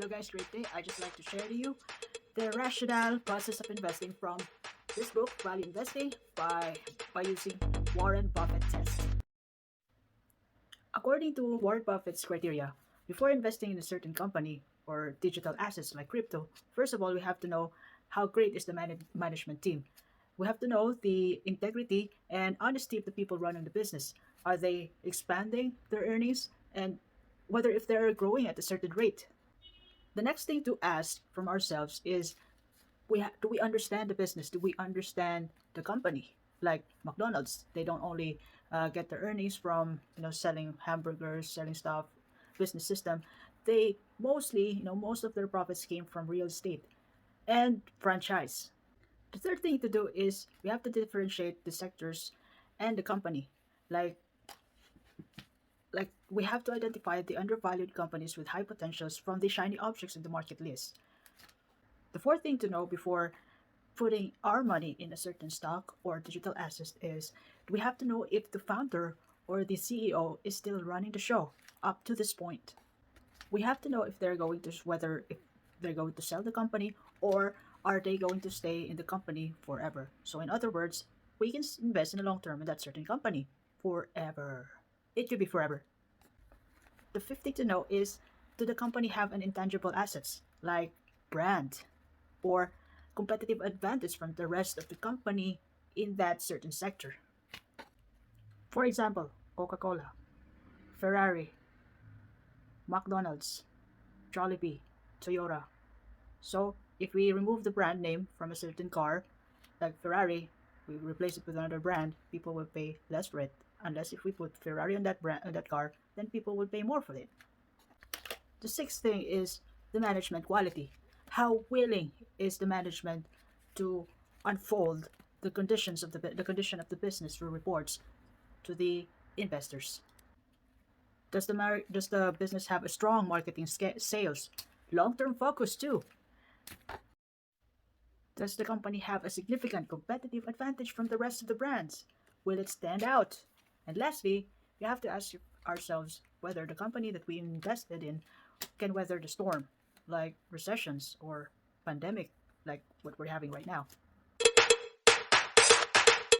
Hello guys, great day. I just like to share to you the rationale process of investing from this book, Value Investing, by using Warren Buffett test. According to Warren Buffett's criteria, before investing in a certain company or digital assets like crypto, first of all, we have to know how great is the management team. We have to know the integrity and honesty of the people running the business. Are they expanding their earnings, and whether if they're growing at a certain rate? The next thing to ask from ourselves is, do we understand the business? Do we understand the company? Like McDonald's, they don't only get their earnings from selling hamburgers, selling stuff, business system. They mostly, most of their profits came from real estate and franchise. The third thing to do is we have to differentiate the sectors and the company. Like we have to identify the undervalued companies with high potentials from the shiny objects in the market list. The fourth thing to know before putting our money in a certain stock or digital asset is we have to know if the founder or the CEO is still running the show up to this point. We have to know if they're going to whether if they're going to sell the company, or are they going to stay in the company forever. So in other words, we can invest in the long term in that certain company forever. It could be forever. The fifth thing to know is, do the company have an intangible assets like brand or competitive advantage from the rest of the company in that certain sector? For example, Coca-Cola, Ferrari, McDonald's, Jollibee, Toyota. So if we remove the brand name from a certain car, like Ferrari, we replace it with another brand, people will pay less for it. Unless if we put Ferrari on that brand on that car, then people will pay more for it. The sixth thing is the management quality. How willing is the management to unfold the conditions of the condition of the business through reports to the investors? Does the business have a strong marketing sales, long-term focus too? Does the company have a significant competitive advantage from the rest of the brands? Will it stand out? And lastly, we have to ask ourselves whether the company that we invested in can weather the storm, like recessions or pandemic, like what we're having right now.